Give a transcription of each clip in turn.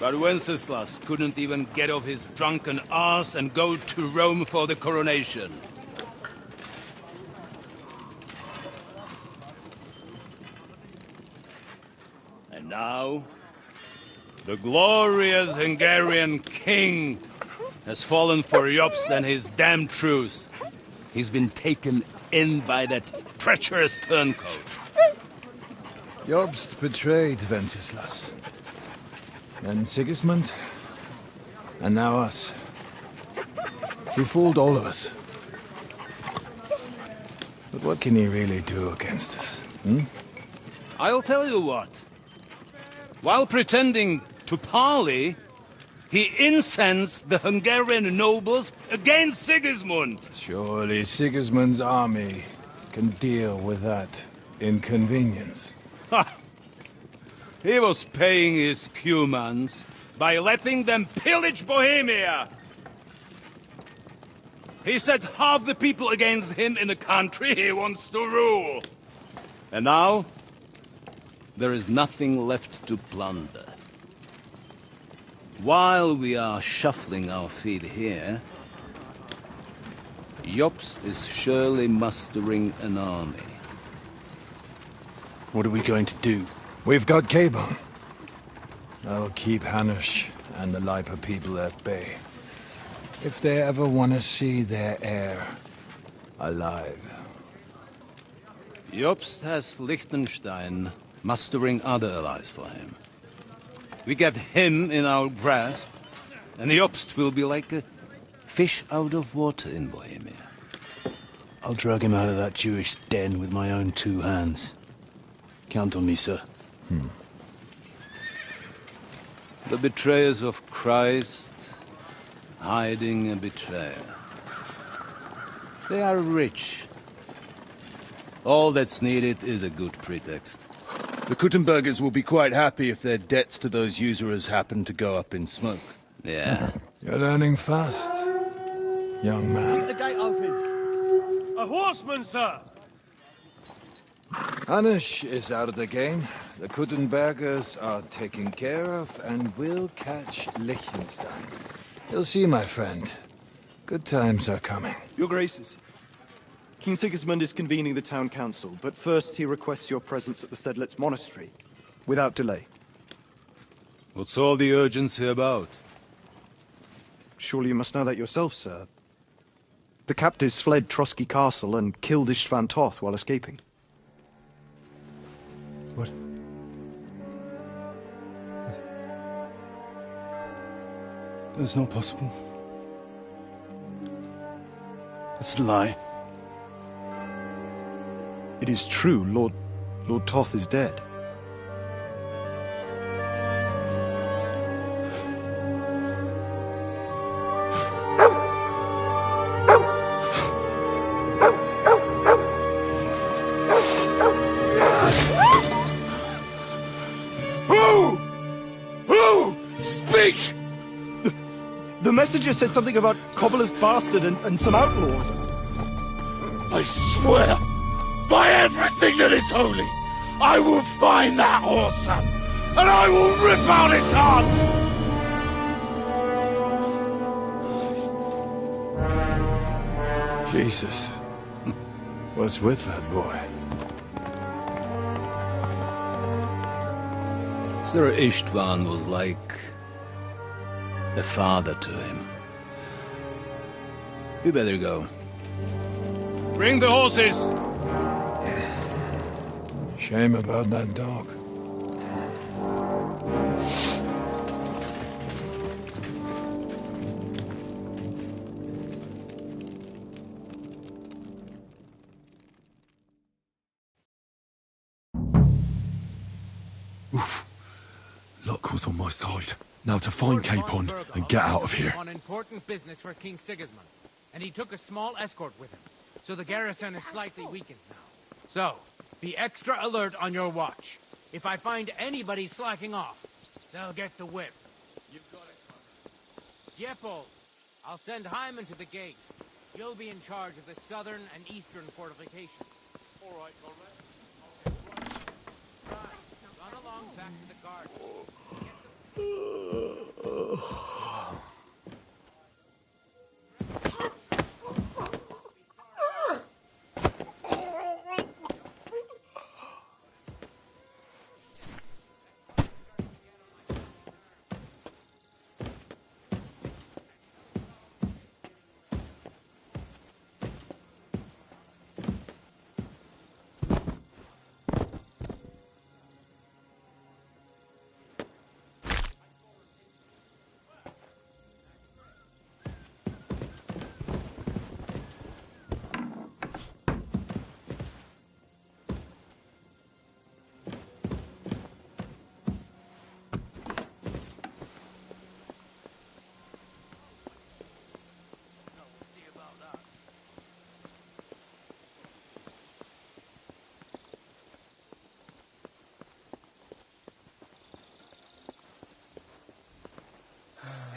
But Wenceslas couldn't even get off his drunken ass and go to Rome for the coronation. And now, the glorious Hungarian king has fallen for Jobst and his damned truce. He's been taken in by that treacherous turncoat. Jobst betrayed Wenceslas. Then Sigismund. And now us. He fooled all of us. But what can he really do against us, hmm? I'll tell you what. While pretending to parley, he incensed the Hungarian nobles against Sigismund. Surely Sigismund's army can deal with that inconvenience. Ha! He was paying his Cumans by letting them pillage Bohemia. He set half the people against him in the country he wants to rule. And now, there is nothing left to plunder. While we are shuffling our feet here, Jobst is surely mustering an army. What are we going to do? We've got Cabon. I'll keep Hanush and the Lipa people at bay. If they ever want to see their heir alive. Jobst has Liechtenstein mustering other allies for him. We get him in our grasp, and Jobst will be like a fish out of water in Bohemia. I'll drag him out of that Jewish den with my own 2 hands. Count on me, sir. The betrayers of Christ, hiding a betrayer. They are rich. All that's needed is a good pretext. The Kuttenbergers will be quite happy if their debts to those usurers happen to go up in smoke. Yeah. You're learning fast, young man. The gate open. A horseman, sir! Hanush is out of the game. The Kuttenbergers are taken care of, and we'll catch Liechtenstein. You'll see, my friend. Good times are coming. Your Graces, King Sigismund is convening the town council, but first he requests your presence at the Sedlitz monastery, without delay. What's all the urgency about? Surely you must know that yourself, sir. The captives fled Trotsky Castle and killed Istvan Toth while escaping. What? That's not possible. That's a lie. It is true, Lord Toth is dead. Who? Speak! The messenger said something about Cobbler's bastard and some outlaws. I swear, by everything that is holy, I will find that whoreson, and I will rip out his heart! Jesus. What's with that boy? Sir Istvan was like a father to him. You better go. Bring the horses! Shame about that dog. Oof. Luck was on my side. Now to find Capon and get out of here. On important business for King Sigismund, and he took a small escort with him, so the garrison is slightly weakened now. So, be extra alert on your watch. If I find anybody slacking off, they'll get the whip. You've got it, Jeppel, I'll send Hyman to the gate. You'll be in charge of the southern and eastern fortifications. All right, Conrad. Right, run along back to the garden.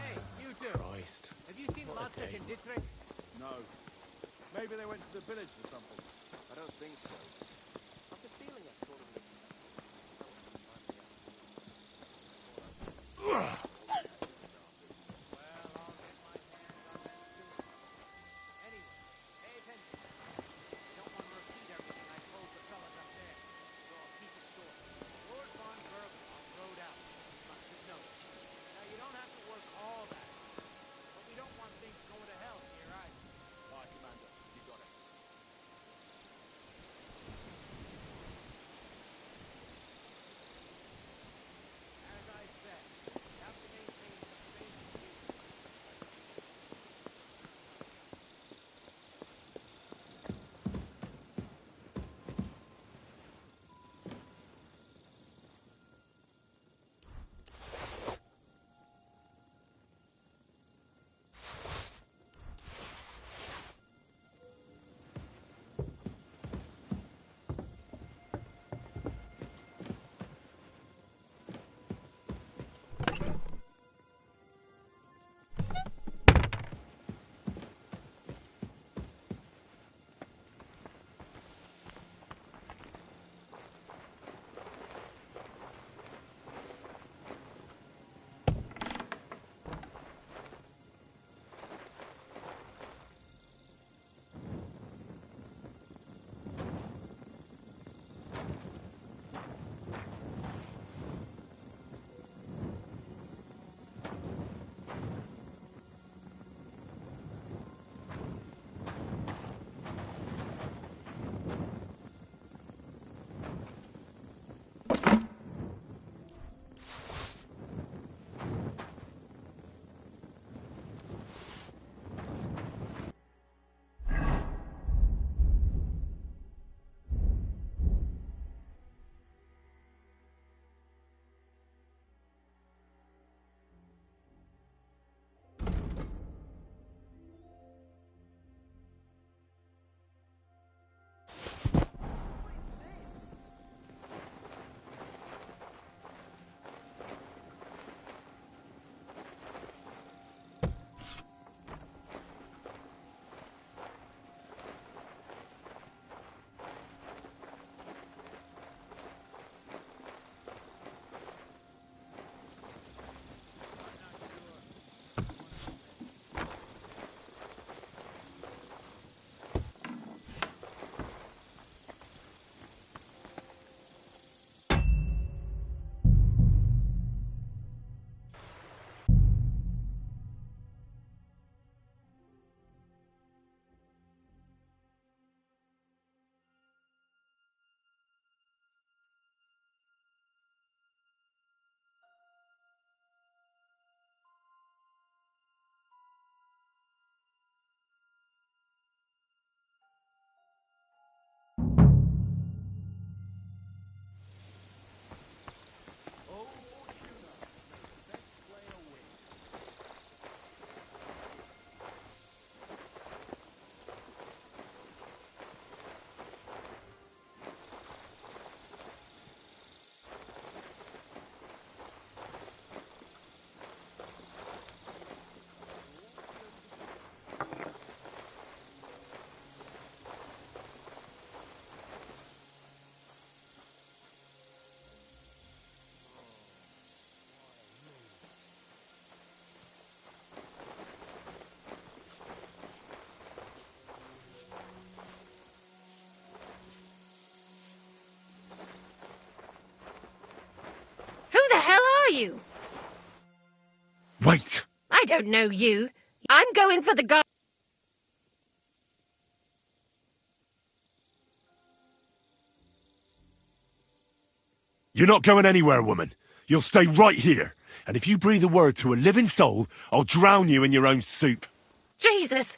Hey, you two. Christ. Have you seen Lotzek and Dietrich? No. Maybe they went to the village or something. I don't think so. I've the feeling I sort of... Well, I'll get my hands on them soon. Anyway, pay attention. I don't want to repeat everything I told the fellas up there, so I'll keep it short. Lord von Berghoff rode out. Must have noticed. Now, you don't have to work all that hard, but we don't want things going to hell here either. Aye, Commander. You got it. you? Wait! I don't know you. I'm going for the guy. You're not going anywhere, woman. You'll stay right here. And if you breathe a word to a living soul, I'll drown you in your own soup. Jesus!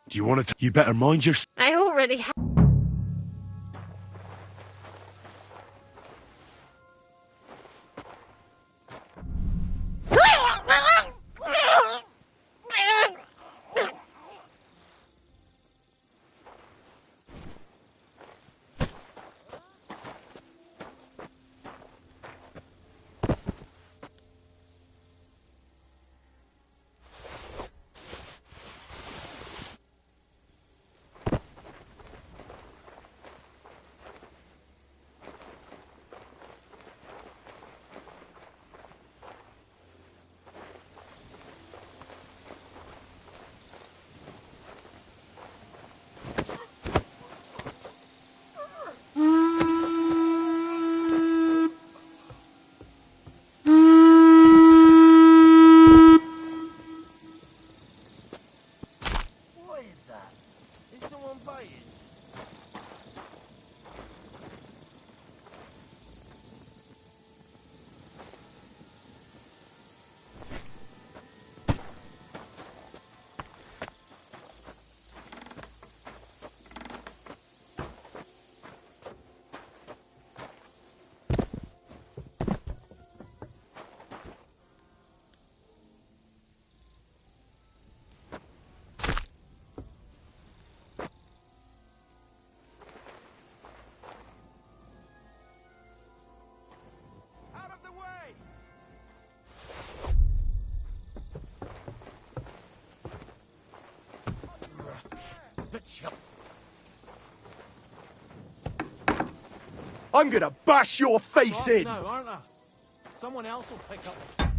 Do you want to? You better mind your... I already have. What is that? Is someone biting? Out of the way! I'm gonna bash your face in! No, aren't I? Someone else will pick up the...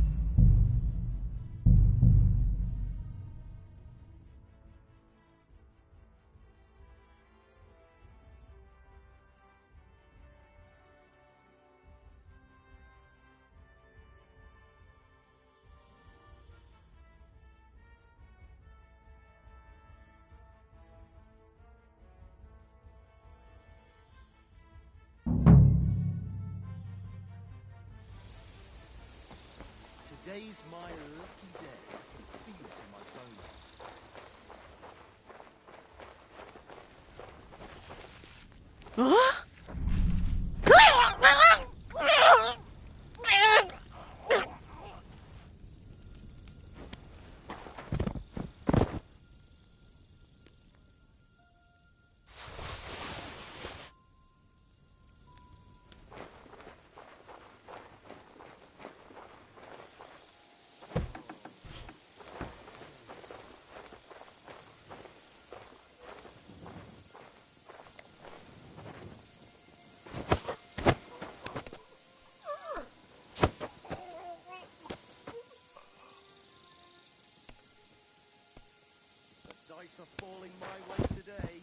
Today's my lucky day. Feel it in my bones. Huh? The dice are falling my way today.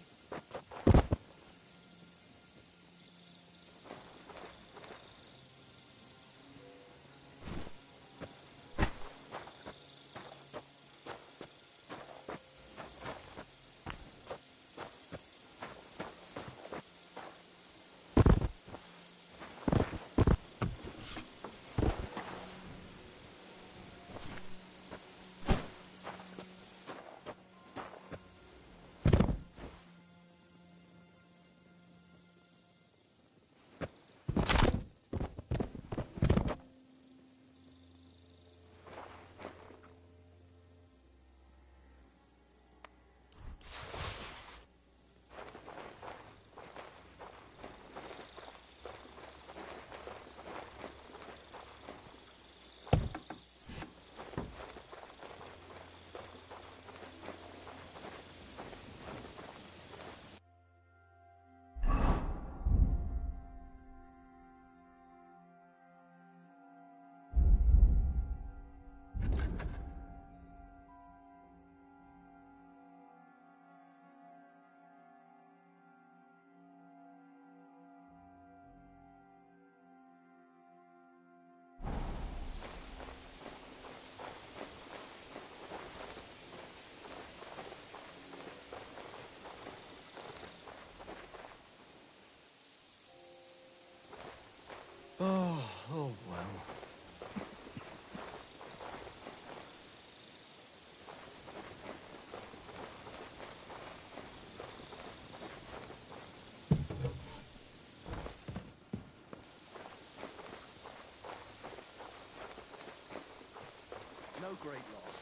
great loss.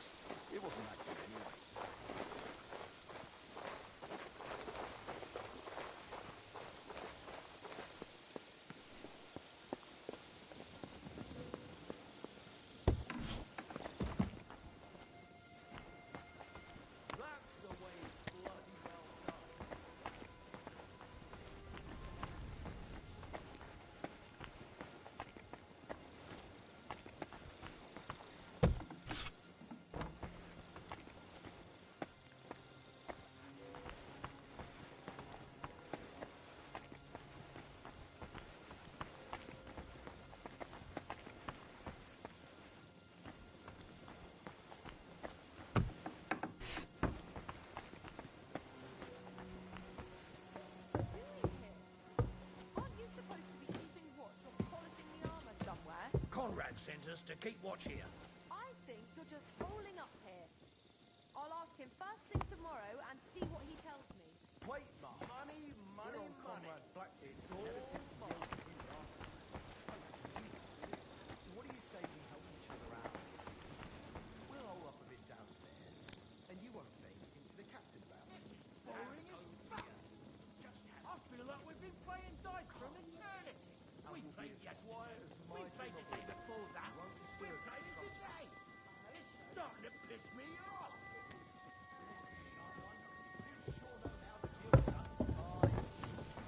It wasn't that good anyway. That's the way it's bloody well done. Aren't you supposed to be keeping watch or polishing the armor somewhere? Conrad sent us to keep watch here. I think you're just holding up here. I'll ask him first thing tomorrow and see what he tells me. Wait, money, money, money. Conrad's blacklist ever since the old king last time. So what do you say we help each other out? We'll hole up a bit downstairs, and you won't say anything to the captain about it. This is boring as fuck. I feel like we've been playing dice for an eternity. We played yesterday. We played the day before that. We're playing today. It's starting to piss me off.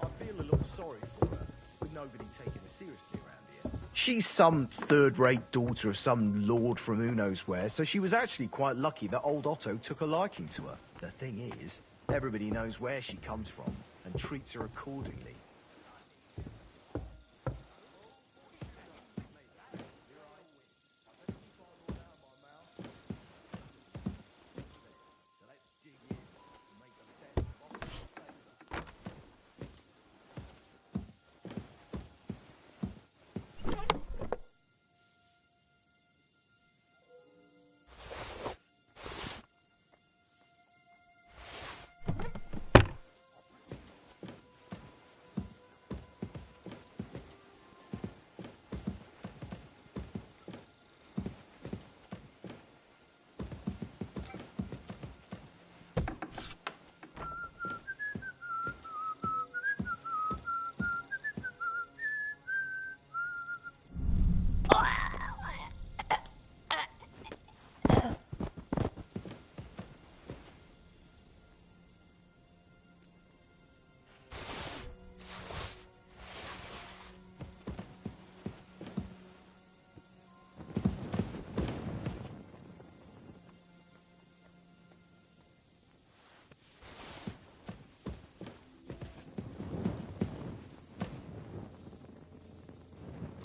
I feel a little sorry for her, with nobody taking her seriously around here. She's some third-rate daughter of some lord from who knows where, so she was actually quite lucky that old Otto took a liking to her. The thing is, everybody knows where she comes from and treats her accordingly.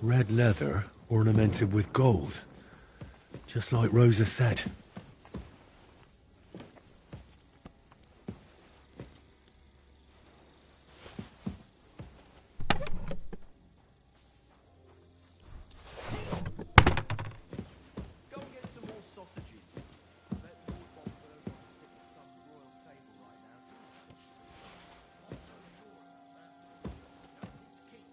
Red leather ornamented with gold, just like Rosa said. Go and get some more sausages. I bet Lord Bombberg wants to sit at some royal table right now. I'm so sure about that. King.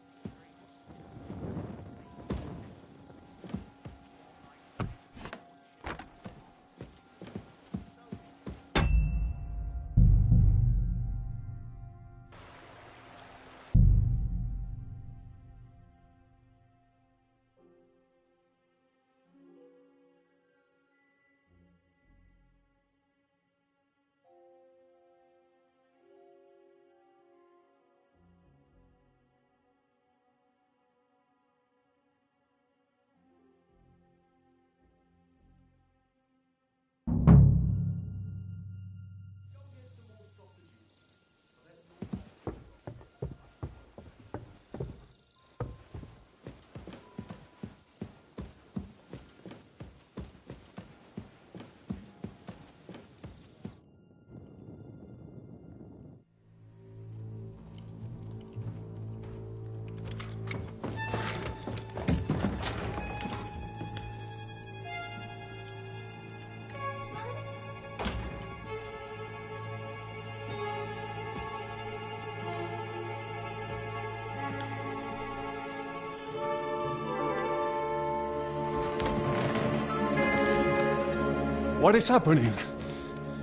What is happening?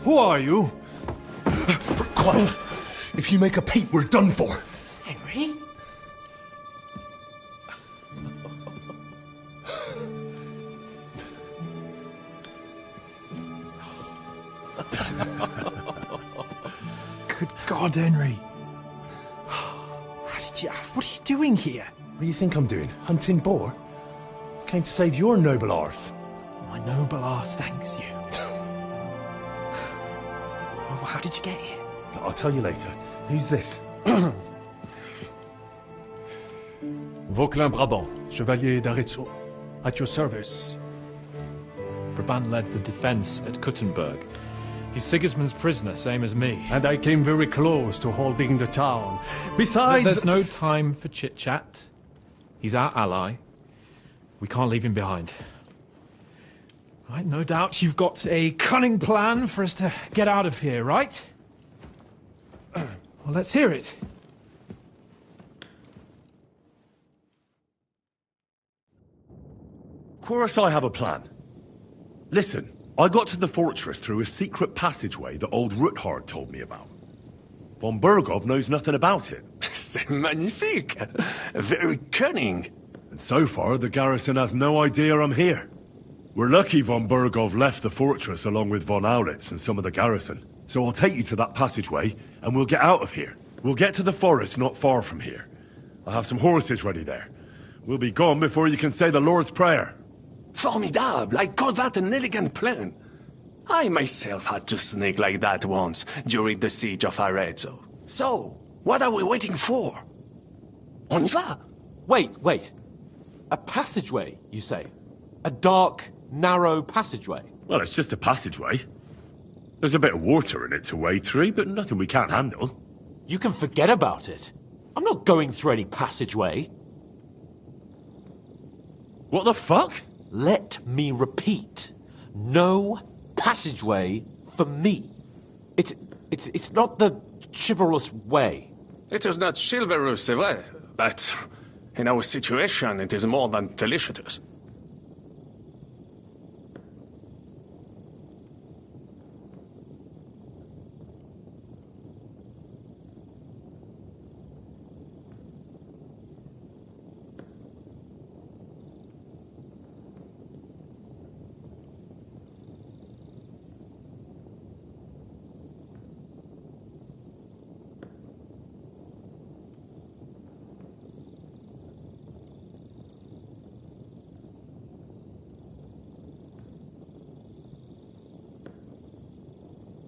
Who are you? Quiet. If you make a peep, we're done for. Henry? Good God, Henry. What are you doing here? What do you think I'm doing? Hunting boar? Came to save your noble arse. My noble arse thanks you. Well, how did you get here? I'll tell you later. Who's this? Vauquelin Brabant, Chevalier d'Arezzo. At your service. Brabant led the defense at Kuttenberg. He's Sigismund's prisoner, same as me. And I came very close to holding the town. Besides... There's no time for chit-chat. He's our ally. We can't leave him behind. Right, no doubt you've got a cunning plan for us to get out of here, right? Well, let's hear it. Of course I have a plan. Listen, I got to the fortress through a secret passageway that old Ruthard told me about. Von Bergov knows nothing about it. C'est magnifique! Very cunning. And so far, the garrison has no idea I'm here. We're lucky von Bergov left the fortress along with von Aulitz and some of the garrison. So I'll take you to that passageway, and we'll get out of here. We'll get to the forest not far from here. I have some horses ready there. We'll be gone before you can say the Lord's Prayer. Formidable! I call that an elegant plan. I myself had to sneak like that once during the siege of Arezzo. So, what are we waiting for? On y va! Wait. A passageway, you say? A dark, narrow passageway? Well, it's just a passageway. There's a bit of water in it to wade through, but nothing we can't handle. You can forget about it. I'm not going through any passageway. What the fuck? Let me repeat. No passageway for me. It's not the chivalrous way. It is not chivalrous, c'est vrai, but in our situation, it is more than delicious.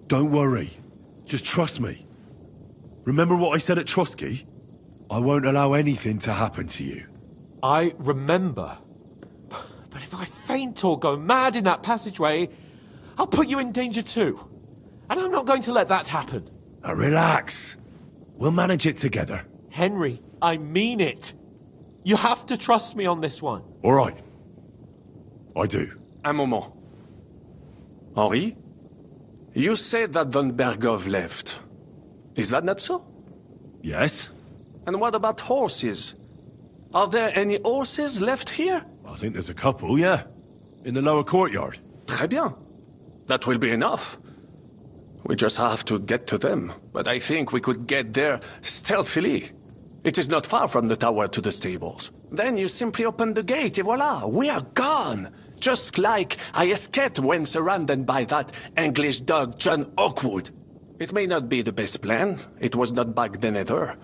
Don't worry. Just trust me. Remember what I said at Trotsky? I won't allow anything to happen to you. I remember. But if I faint or go mad in that passageway, I'll put you in danger too. And I'm not going to let that happen. Now relax. We'll manage it together. Henry, I mean it. You have to trust me on this one. All right. I do. Un moment. Henri? You said that von Bergov left. Is that not so? Yes. And what about horses? Are there any horses left here? I think there's a couple, yeah. In the lower courtyard. Très bien. That will be enough. We just have to get to them. But I think we could get there stealthily. It is not far from the tower to the stables. Then you simply open the gate, et voila, we are gone! Just like I escaped when surrounded by that English dog John Oakwood. It may not be the best plan, it was not back then either.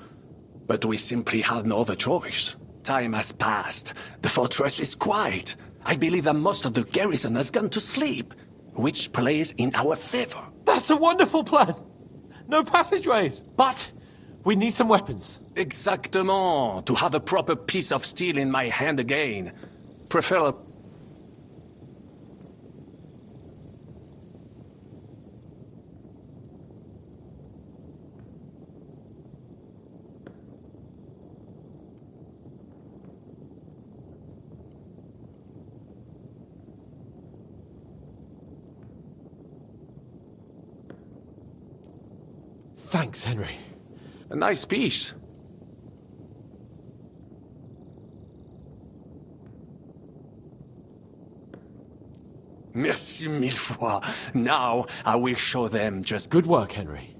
But we simply had no other choice. Time has passed, the fortress is quiet. I believe that most of the garrison has gone to sleep, which plays in our favor. That's a wonderful plan! No passageways! But we need some weapons. Exactement, to have a proper piece of steel in my hand again. Prefer a... Thanks, Henry. A nice piece. Merci mille fois. Now I will show them just... Good work, Henry.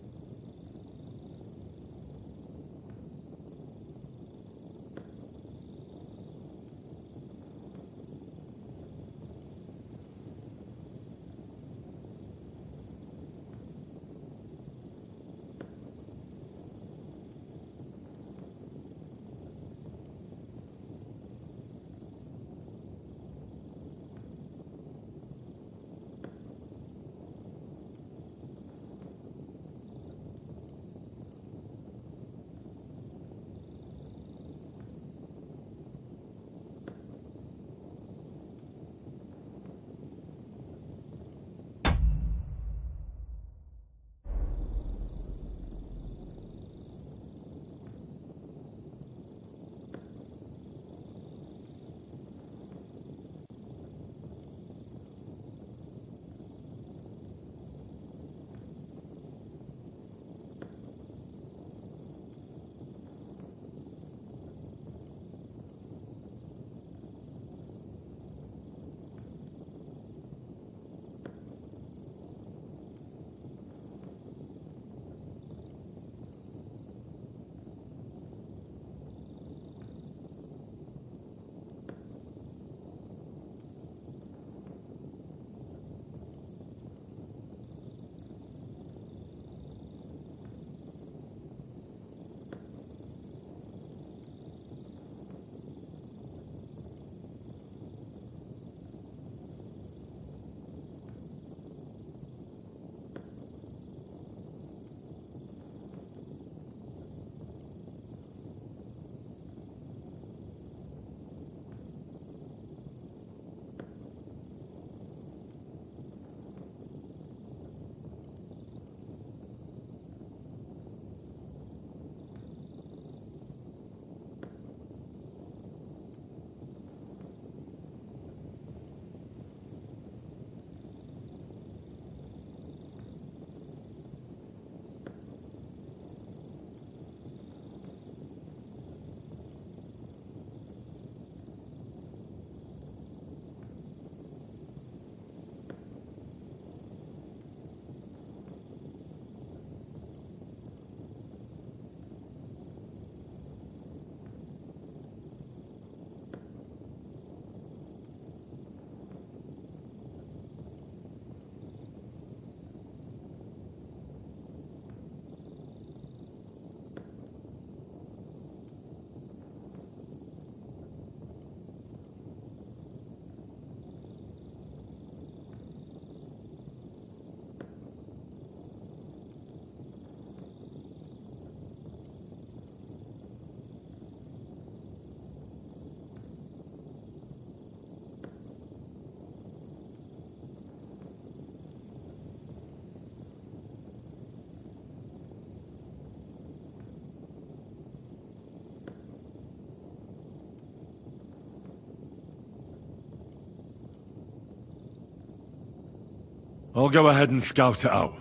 I'll go ahead and scout it out.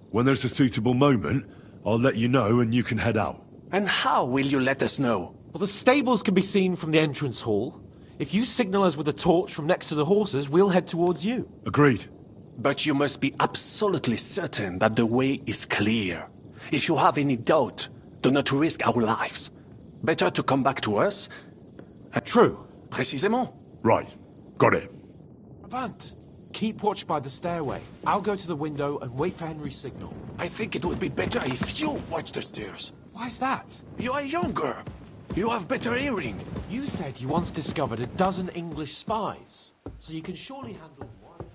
When there's a suitable moment, I'll let you know and you can head out. And how will you let us know? Well, the stables can be seen from the entrance hall. If you signal us with a torch from next to the horses, we'll head towards you. Agreed. But you must be absolutely certain that the way is clear. If you have any doubt, do not risk our lives. Better to come back to us. True. Précisément. Right. Got it. Brabant, keep watch by the stairway. I'll go to the window and wait for Henry's signal. I think it would be better if you watch the stairs. Why's that? You are younger. You have better hearing. You said you once discovered a dozen English spies, so you can surely handle one.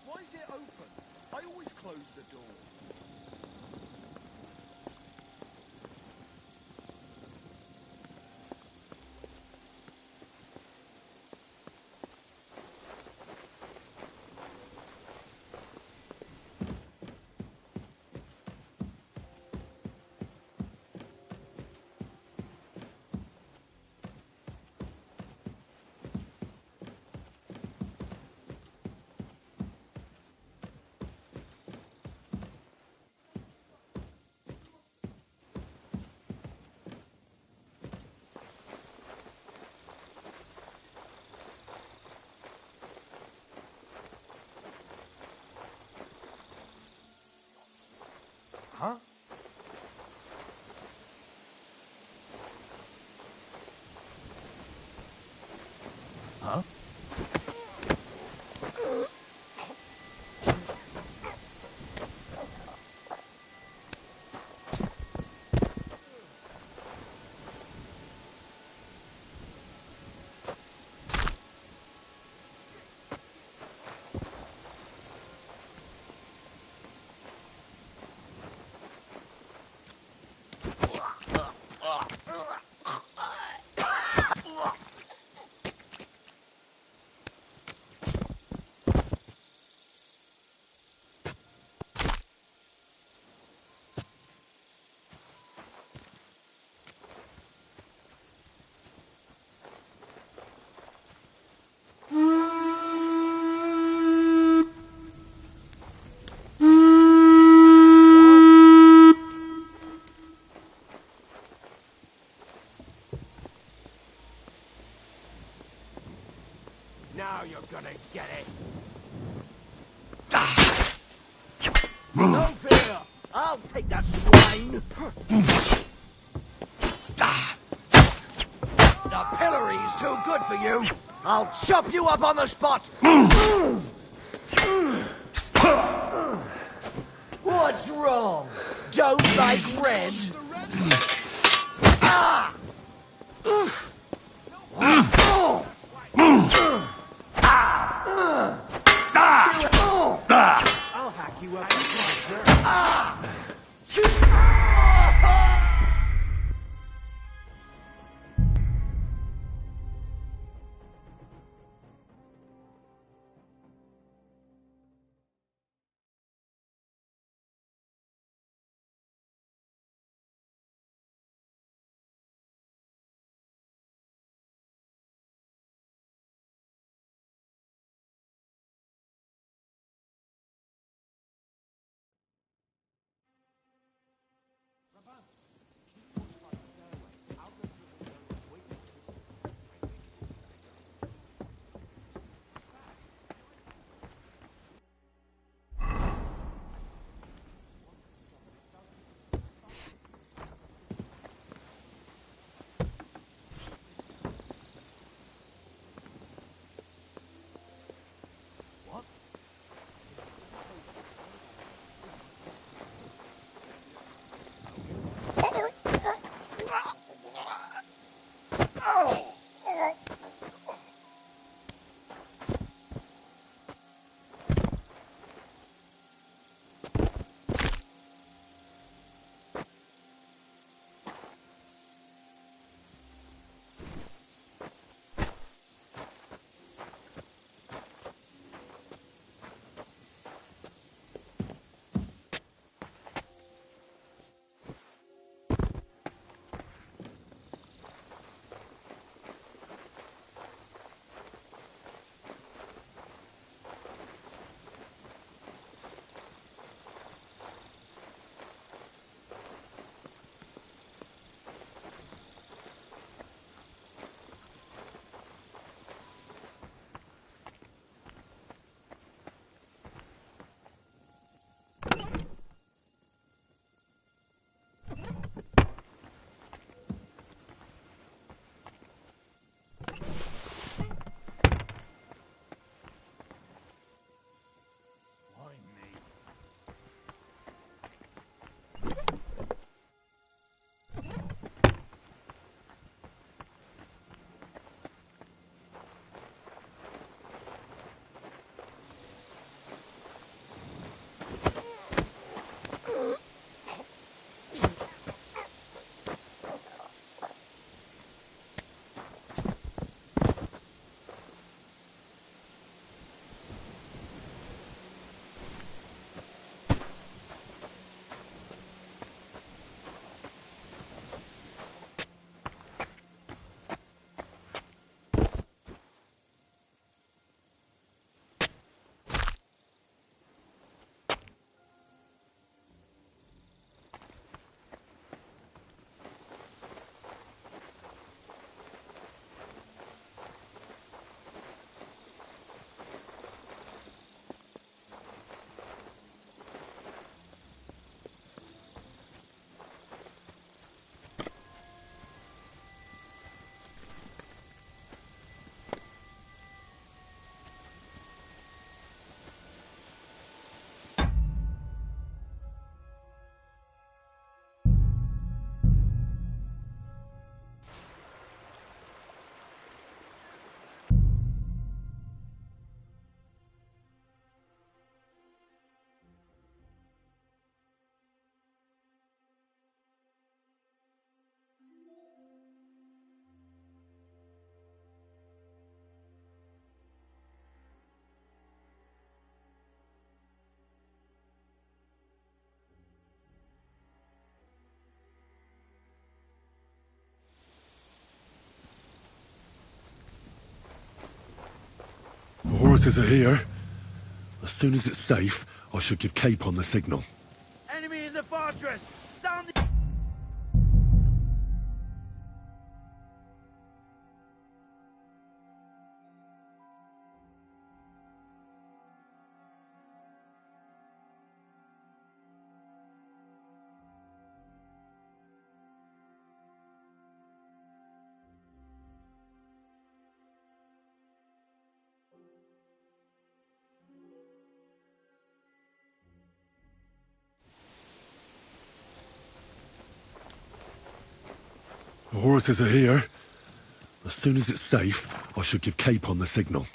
Why is it open? I always close the door. Huh? Huh? Now you're gonna get it. No fear! I'll take that swine! The pillory's too good for you! I'll chop you up on the spot! What's wrong? Don't like red? Ah! I'll hack you up. horses are here. As soon as it's safe, I should give Capon the signal. Enemy in the fortress! Sound the... The horses are here. As soon as it's safe, I should give Capon the signal.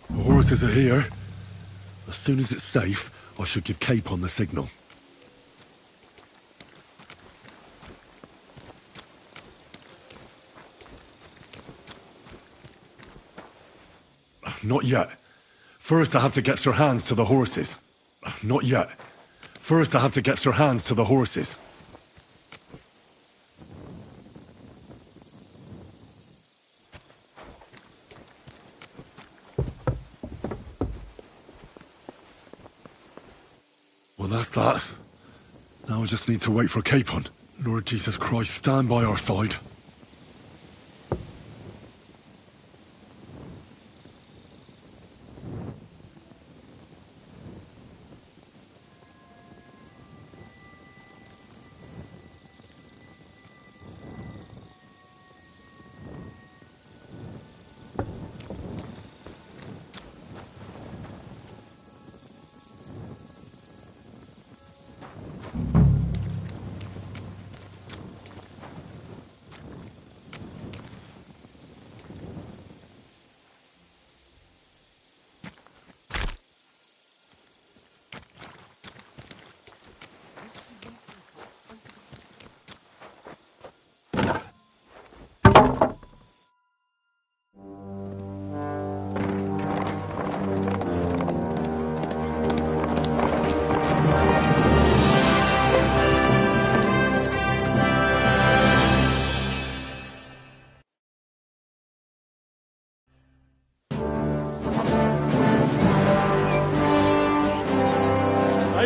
The horses are here. As soon as it's safe, I should give Capon the signal. Not yet. First I have to get Sir Hans to the horses. Not yet. First I have to get Sir Hans to the horses. Well, that's that. Now I just need to wait for Capon. Lord Jesus Christ, stand by our side.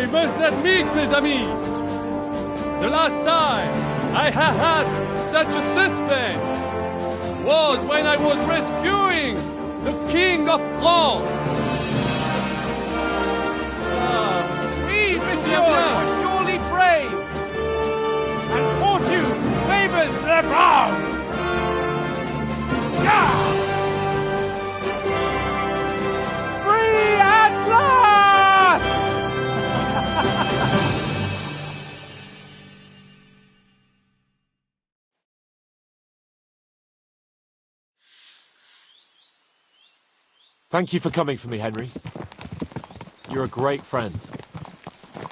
I must admit, mes amis, the last time I have had such a suspense was when I was rescuing the King of France. Oui, monsieur, you are surely brave. And fortune favors the brave. Thank you for coming for me, Henry. You're a great friend.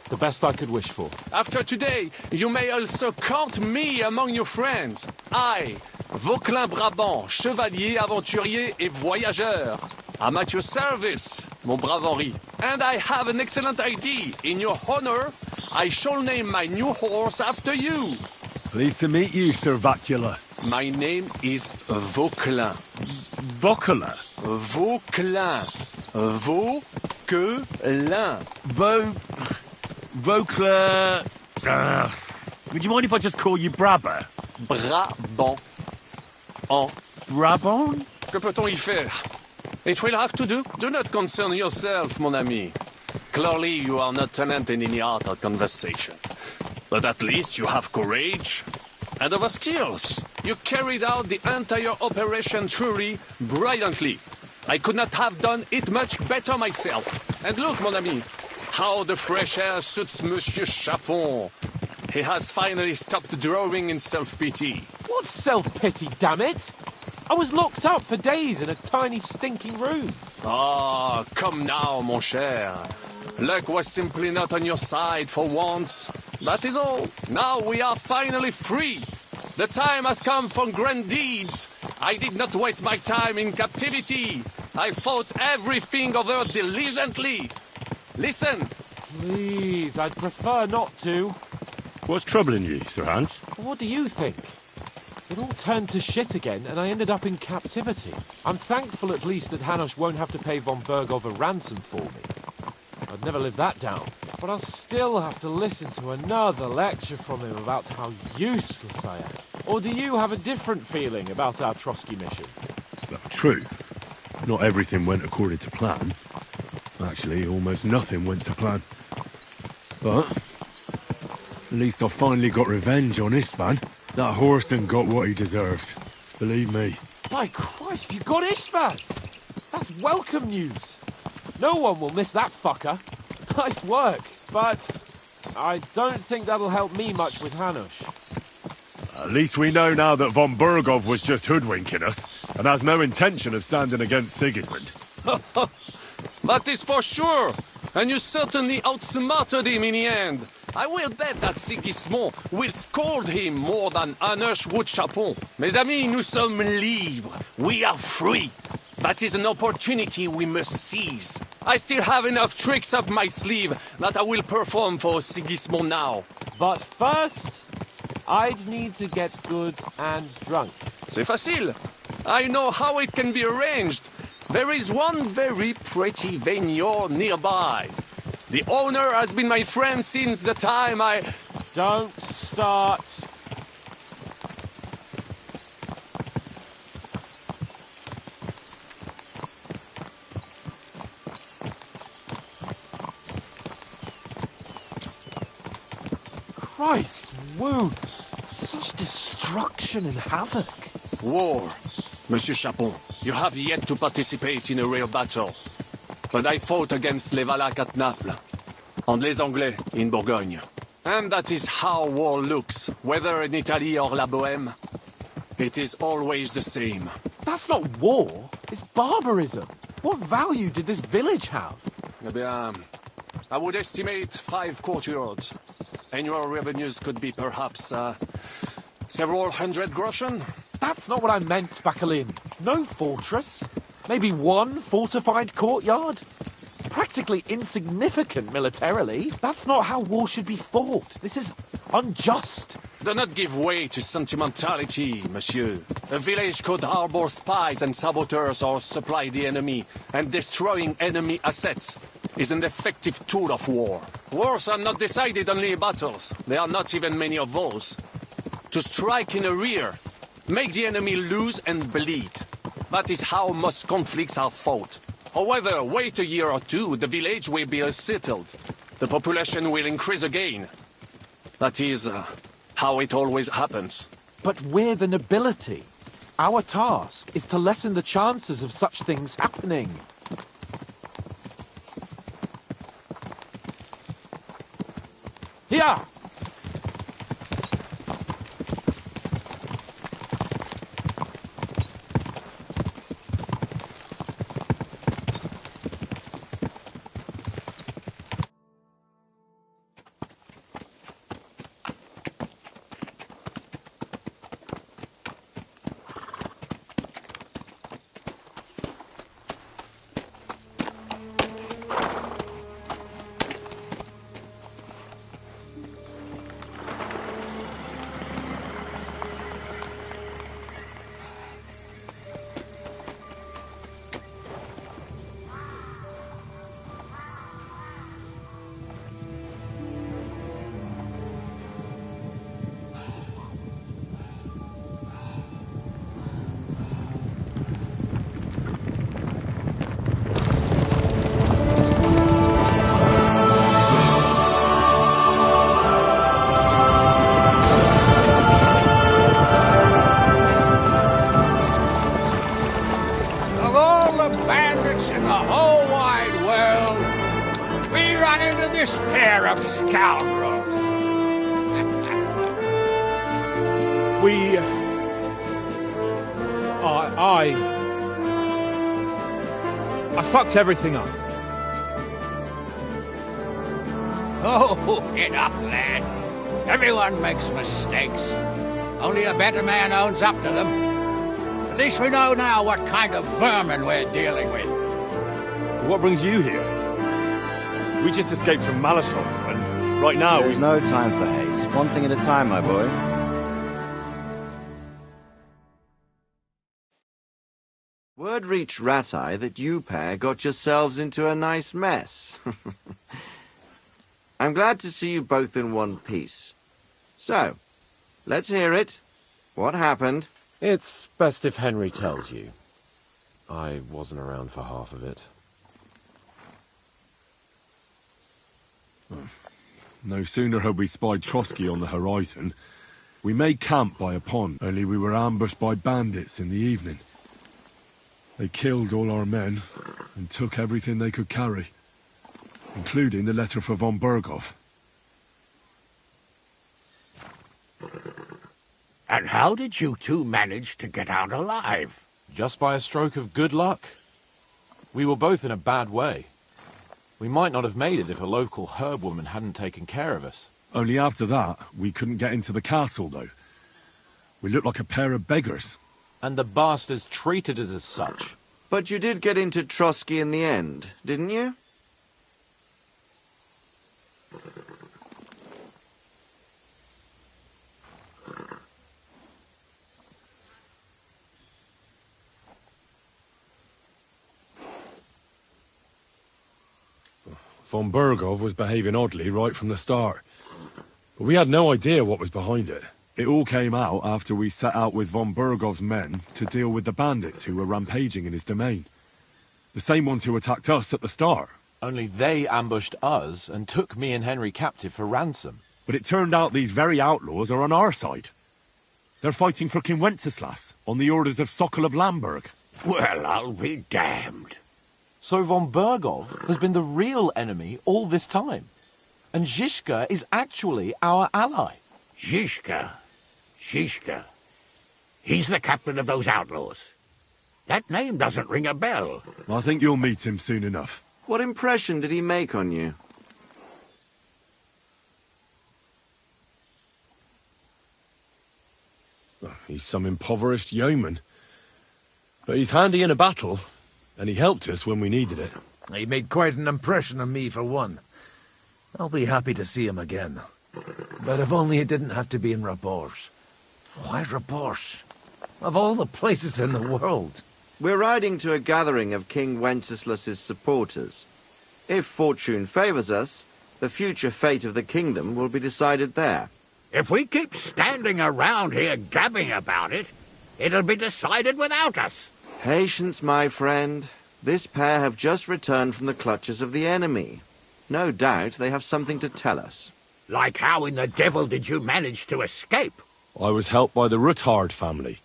The best I could wish for. After today, you may also count me among your friends. I, Vauquelin Brabant, chevalier, aventurier et voyageur. I'm at your service, mon brave Henri. And I have an excellent idea. In your honor, I shall name my new horse after you. Pleased to meet you, Sir Vacula. My name is Vauquelin. Vauquelin? Vauquelin. Vauquelin. Vauquelin... would you mind if I just call you Brabber? Brabant. En Brabant? Que peut-on y faire? It will have to do. Do not concern yourself, mon ami. Clearly, you are not talented in any art or conversation. But at least you have courage and other skills. You carried out the entire operation truly brilliantly. I could not have done it much better myself. And look, mon ami, how the fresh air suits Monsieur Chapon. He has finally stopped drawing in self-pity. What self-pity, damn it? I was locked up for days in a tiny stinking room. Ah, come now, mon cher. Luck was simply not on your side for once. That is all. Now we are finally free. The time has come for grand deeds. I did not waste my time in captivity. I fought everything over diligently. Listen. Please, I'd prefer not to. What's troubling you, Sir Hans? What do you think? It all turned to shit again, and I ended up in captivity. I'm thankful at least that Hanush won't have to pay von Bergov a ransom for me. I'd never live that down. But I'll still have to listen to another lecture from him about how useless I am. Or do you have a different feeling about our Trotsky mission? Well, true. Not everything went according to plan. Actually, almost nothing went to plan. But at least I finally got revenge on Istvan. That Horston got what he deserved. Believe me. By Christ, you got Istvan! That's welcome news. No one will miss that fucker. Nice work, but I don't think that'll help me much with Hanush. At least we know now that von Bergov was just hoodwinking us and has no intention of standing against Sigismund. That is for sure. And you certainly outsmarted him in the end. I will bet that Sigismund will scold him more than Hanush would Chapon. Mes amis, nous sommes libres. We are free. That is an opportunity we must seize. I still have enough tricks up my sleeve that I will perform for Sigismund now. But first, I'd need to get good and drunk. C'est facile. I know how it can be arranged. There is one very pretty vineyard nearby. The owner has been my friend since the time I... Don't start. Christ, wounds. Such destruction and havoc. War. Monsieur Chapon, you have yet to participate in a real battle. But I fought against les Valaques at Naples, and les Anglais in Bourgogne. And that is how war looks, whether in Italy or La Bohème. It is always the same. That's not war, it's barbarism. What value did this village have? Eh bien, I would estimate 5 courtyards. Annual revenues could be perhaps, several hundred groschen. That's not what I meant, Bakalin. No fortress. Maybe one fortified courtyard? Practically insignificant militarily. That's not how war should be fought. This is unjust. Do not give way to sentimentality, monsieur. A village could harbor spies and saboteurs or supply the enemy, and destroying enemy assets is an effective tool of war. Wars are not decided only in battles. There are not even many of those. To strike in the rear, make the enemy lose and bleed. That is how most conflicts are fought. However, wait a year or two, the village will be settled. The population will increase again. That is how it always happens. But we're the nobility. Our task is to lessen the chances of such things happening. Here! pair of scoundrels. I fucked everything up. Oh, get up, lad. Everyone makes mistakes. Only a better man owns up to them. At least we know now what kind of vermin we're dealing with. What brings you here? We just escaped from Malashov, and right now There's no time for haste. One thing at a time, my boy. Word reached Ratai that you pair got yourselves into a nice mess. I'm glad to see you both in one piece. So, let's hear it. What happened? It's best if Henry tells you. I wasn't around for half of it. no sooner had we spied Trotsky on the horizon, we made camp by a pond, only we were ambushed by bandits in the evening. They killed all our men and took everything they could carry, including the letter for von Berghoff. And how did you two manage to get out alive? Just by a stroke of good luck. We were both in a bad way. We might not have made it if a local herb woman hadn't taken care of us. Only after that, we couldn't get into the castle, though. We looked like a pair of beggars. And the bastards treated us as such. But you did get into Trotsky in the end, didn't you? Von Berghoff was behaving oddly right from the start. But we had no idea what was behind it. It all came out after we set out with von Berghoff's men to deal with the bandits who were rampaging in his domain. The same ones who attacked us at the start. Only they ambushed us and took me and Henry captive for ransom. But it turned out these very outlaws are on our side. They're fighting for King Wenceslas on the orders of Sokol of Lamberg. Well, I'll be damned. So von Berghoff has been the real enemy all this time. And Zizka is actually our ally. Zizka? Zizka? He's the captain of those outlaws. That name doesn't ring a bell. I think you'll meet him soon enough. What impression did he make on you? He's some impoverished yeoman. But he's handy in a battle, and he helped us when we needed it. He made quite an impression on me, for one. I'll be happy to see him again. But if only it didn't have to be in Rabors. Why Rabors? Of all the places in the world. We're riding to a gathering of King Wenceslas's supporters. If fortune favors us, the future fate of the kingdom will be decided there. If we keep standing around here gabbing about it, it'll be decided without us. Patience, my friend. This pair have just returned from the clutches of the enemy. No doubt they have something to tell us. Like how in the devil did you manage to escape? I was helped by the Ruthard family,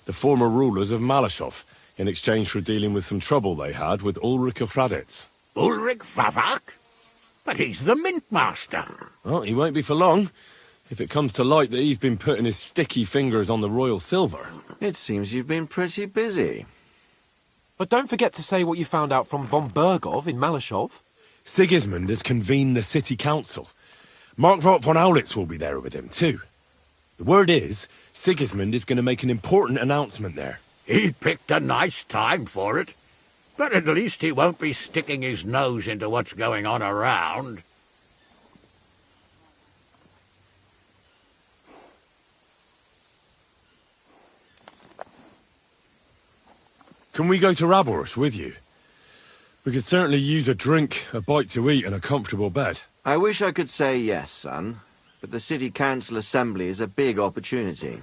the former rulers of Malashov, in exchange for dealing with some trouble they had with Ulrich of Raditz. Ulrich Vavak? But he's the mint master. Well, he won't be for long, if it comes to light that he's been putting his sticky fingers on the royal silver. It seems you've been pretty busy. But don't forget to say what you found out from von Berghoff in Malashov. Sigismund has convened the city council. Markvart von Aulitz will be there with him, too. The word is, Sigismund is going to make an important announcement there. He picked a nice time for it. But at least he won't be sticking his nose into what's going on around. Can we go to Rabors with you? We could certainly use a drink, a bite to eat, and a comfortable bed. I wish I could say yes, son, but the City Council Assembly is a big opportunity.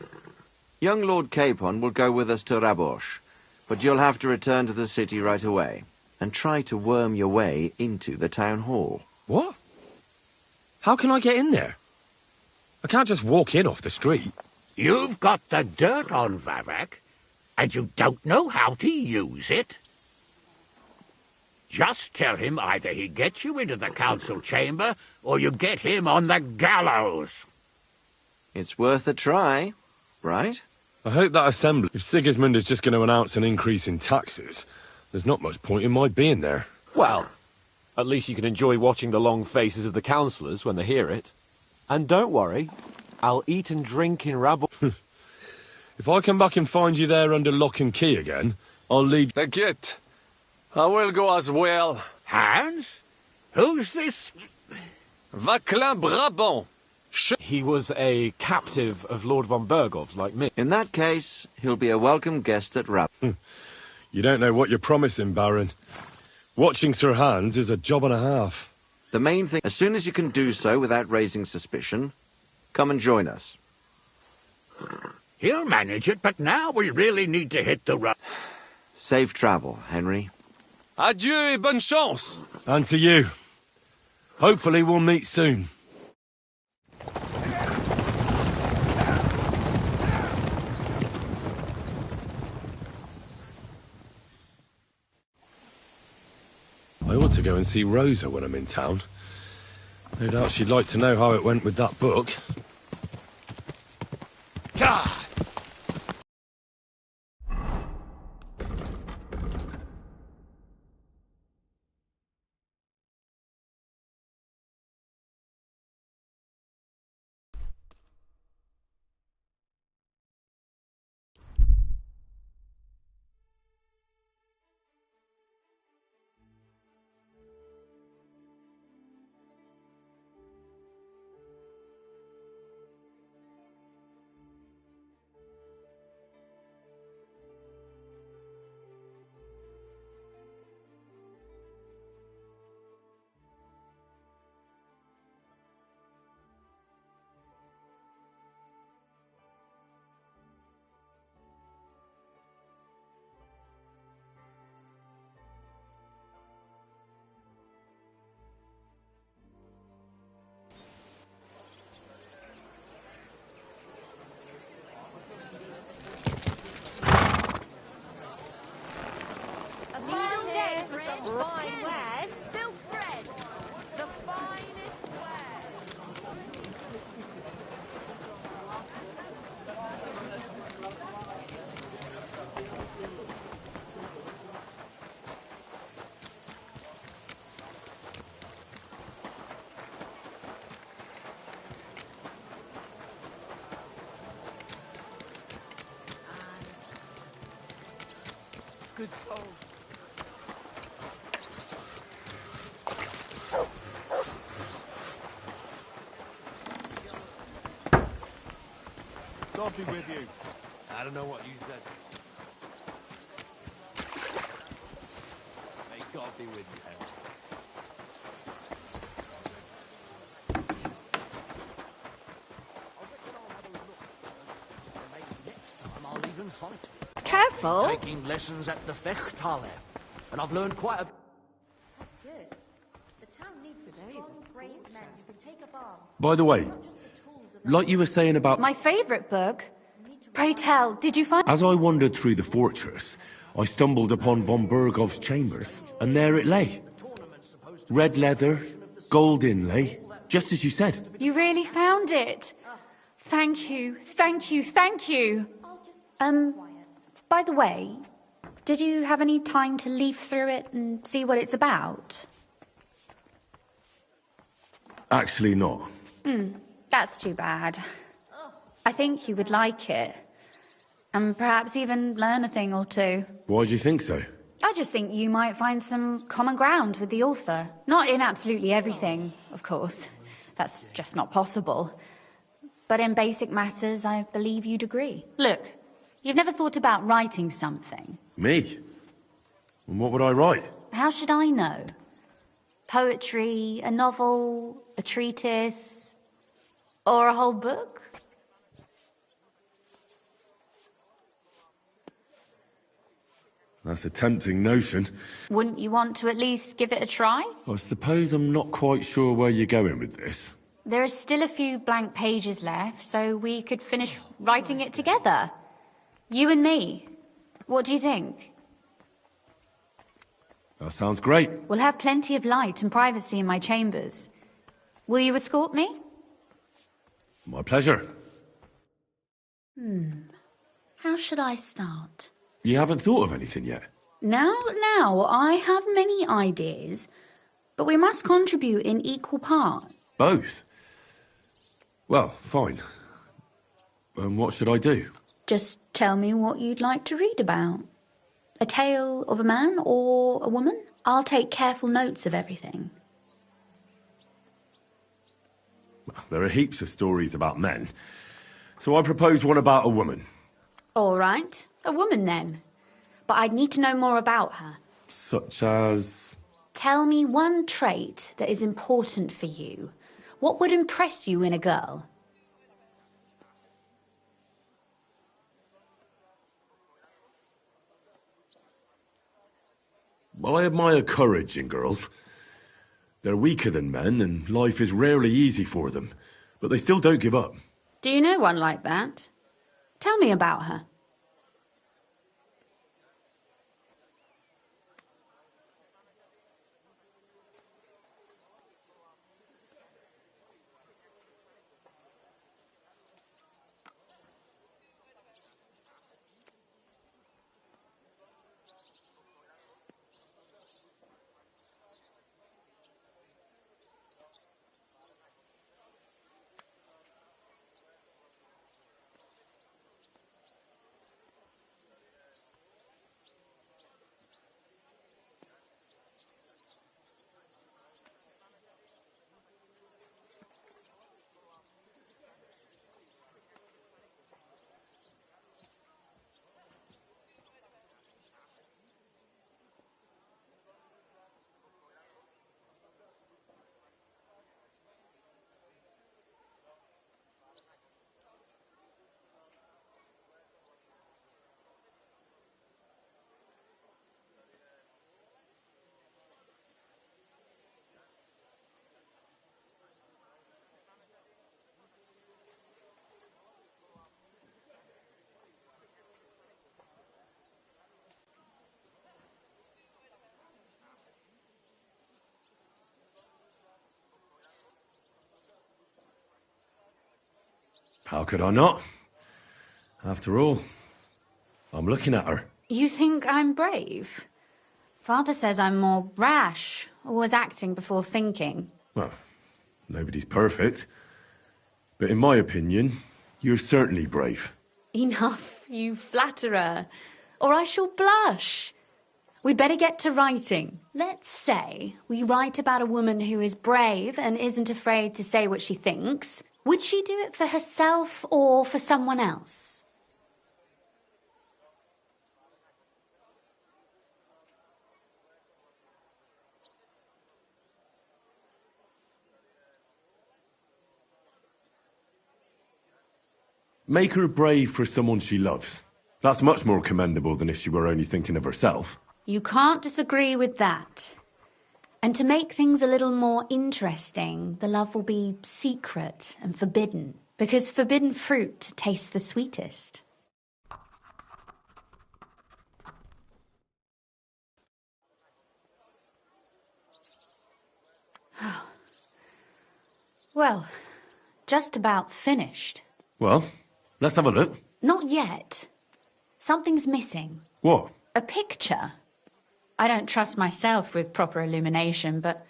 Young Lord Capon will go with us to Rabors, but you'll have to return to the city right away, and try to worm your way into the town hall. What? How can I get in there? I can't just walk in off the street. You've got the dirt on Vavak, and you don't know how to use it? Just tell him either he gets you into the council chamber, or you get him on the gallows. It's worth a try, right? I hope that assembly... If Sigismund is just going to announce an increase in taxes, there's not much point in my being there. Well, at least you can enjoy watching the long faces of the councillors when they hear it. And don't worry, I'll eat and drink in Rabosh. If I come back and find you there under lock and key again, I'll lead... T'inquiète. I will go as well. Hans? Who's this? Vaclin Brabant. He was a captive of Lord von Bergov's, like me. In that case, he'll be a welcome guest at Rab. You don't know what you're promising, Baron. Watching Sir Hans is a job and a half. The main thing, as soon as you can do so without raising suspicion, come and join us. He'll manage it, but now we really need to hit the road. Safe travel, Henry. Adieu et bonne chance. And to you. Hopefully we'll meet soon. I ought to go and see Rosa when I'm in town. No doubt she'd like to know how it went with that book. God! Good soul. God be with you. I don't know what you said. May God be with you, Henry. I'll even fight. Careful. Taking lessons at the Fechthalle, and I've learned quite a... That's good. The town needs strong, brave men who can take up arms. By the way, like you were saying about... My favourite book? Pray tell, did you find... As I wandered through the fortress, I stumbled upon von Bergov's chambers, and there it lay. Red leather, gold inlay, just as you said. You really found it? Thank you, thank you, thank you. By the way, did you have any time to leaf through it and see what it's about? Actually not. That's too bad. I think you would like it. And perhaps even learn a thing or two. Why do you think so? I just think you might find some common ground with the author. Not in absolutely everything, of course. That's just not possible. But in basic matters, I believe you'd agree. Look, you've never thought about writing something. Me? And what would I write? How should I know? Poetry, a novel, a treatise, or a whole book? That's a tempting notion. Wouldn't you want to at least give it a try? I suppose I'm not quite sure where you're going with this. There are still a few blank pages left, so we could finish writing it together. You and me. What do you think? That sounds great. We'll have plenty of light and privacy in my chambers. Will you escort me? My pleasure. How should I start? You haven't thought of anything yet? Now, I have many ideas, but we must contribute in equal part. Both? Well, fine. What should I do? Just tell me what you'd like to read about. A tale of a man or a woman? I'll take careful notes of everything. There are heaps of stories about men, so I propose one about a woman. All right, a woman then. But I'd need to know more about her. Such as... Tell me one trait that is important for you. What would impress you in a girl? Well, I admire courage in girls. They're weaker than men, and life is rarely easy for them, but they still don't give up. Do you know one like that? Tell me about her. How could I not? After all, I'm looking at her. You think I'm brave? Father says I'm more rash, always acting before thinking. Well, nobody's perfect. But in my opinion, you're certainly brave. Enough, you flatterer, or I shall blush. We'd better get to writing. Let's say we write about a woman who is brave and isn't afraid to say what she thinks. Would she do it for herself or for someone else? Make her brave for someone she loves. That's much more commendable than if she were only thinking of herself. You can't disagree with that. And to make things a little more interesting, the love will be secret and forbidden, because forbidden fruit tastes the sweetest. Well, just about finished. Well, let's have a look. Not yet. Something's missing. What? A picture. I don't trust myself with proper illumination, but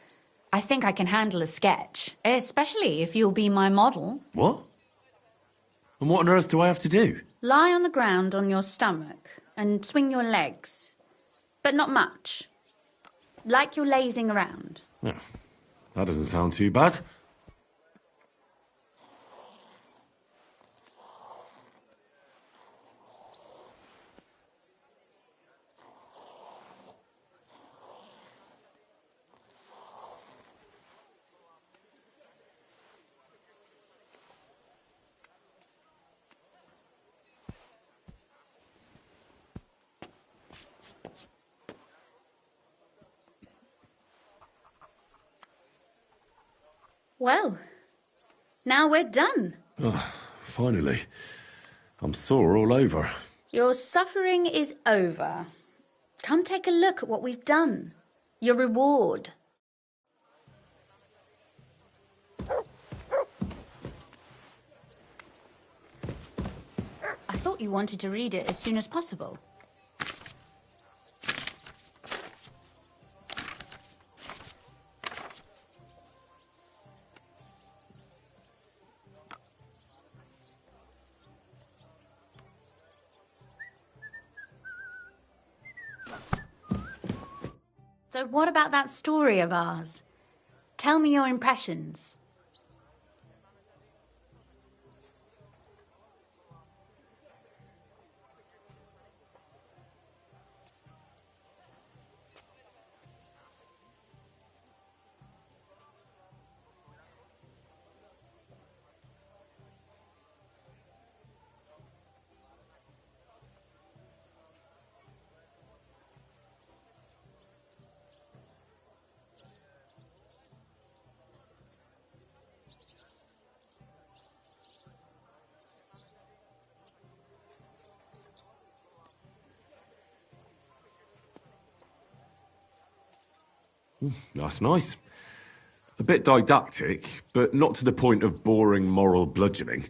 I think I can handle a sketch, especially if you'll be my model. What? And what on earth do I have to do? Lie on the ground on your stomach and swing your legs, but not much. Like you're lazing around. Yeah, that doesn't sound too bad. Well, now we're done. Oh, finally. I'm sore all over. Your suffering is over. Come take a look at what we've done. Your reward. I thought you wanted to read it as soon as possible. So what about that story of ours? Tell me your impressions. That's nice. A bit didactic, but not to the point of boring moral bludgeoning.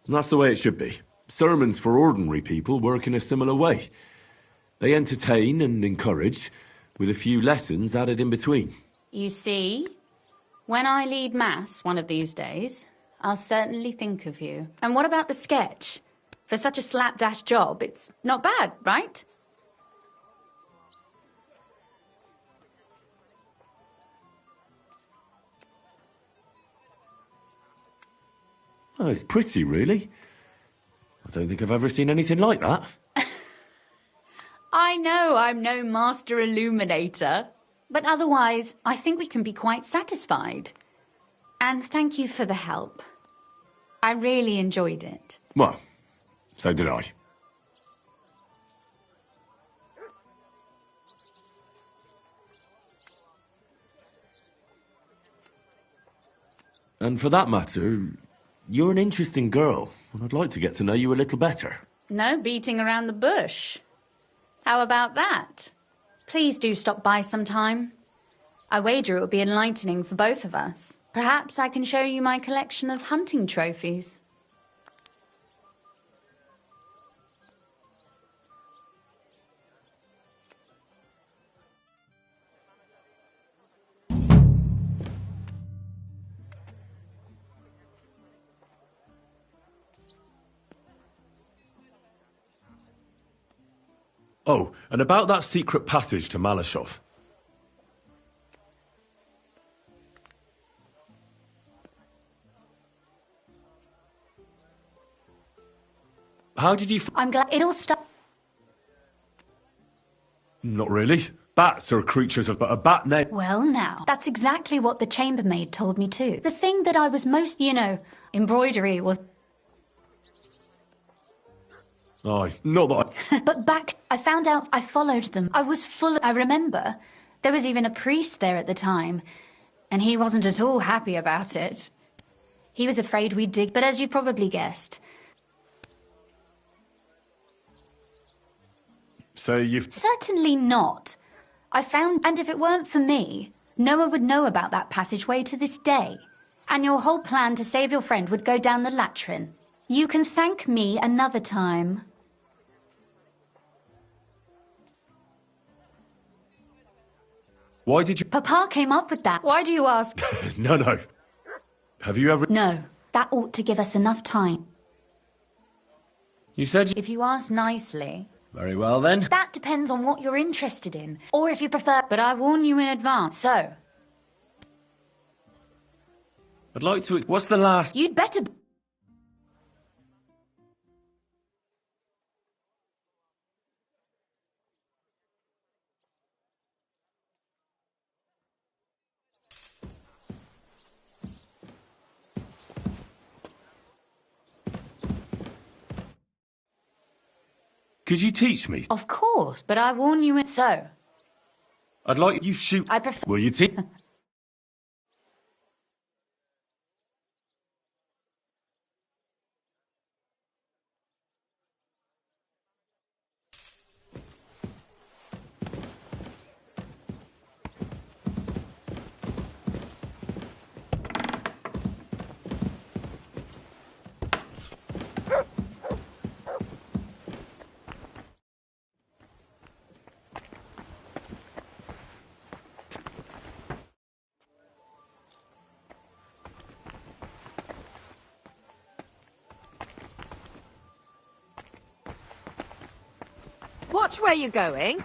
And that's the way it should be. Sermons for ordinary people work in a similar way. They entertain and encourage, with a few lessons added in between. You see, when I lead Mass one of these days, I'll certainly think of you. And what about the sketch? For such a slapdash job, it's not bad, right? Oh, it's pretty, really. I don't think I've ever seen anything like that. I know I'm no master illuminator, but otherwise, I think we can be quite satisfied. And thank you for the help. I really enjoyed it. Well, so did I. And for that matter, you're an interesting girl, and I'd like to get to know you a little better. No beating around the bush. How about that? Please do stop by sometime. I wager it will be enlightening for both of us. Perhaps I can show you my collection of hunting trophies. Oh, and about that secret passage to Malashov. How did you... I'm glad it all stopped. Not really. Bats are creatures of a bat name. Well, now, that's exactly what the chambermaid told me too. The thing that I was most, embroidery was... Aye, not that I... But I found out I followed them. I remember. There was even a priest there at the time, and he wasn't at all happy about it. He was afraid we'd dig, but as you probably guessed... So you've... Certainly not. And if it weren't for me, no one would know about that passageway to this day. And your whole plan to save your friend would go down the latrine. You can thank me another time. Why did you... Papa came up with that. Why do you ask? No. Have you ever... No, that ought to give us enough time. You said... If you ask nicely... Very well, then. That depends on what you're interested in. Or if you prefer... But I warn you in advance, so... I'd like to... What's the last... You'd better... Could you teach me? Of course, but I warn you in... So... I'd like you shoot... I prefer... Will you teach... Watch where you're going.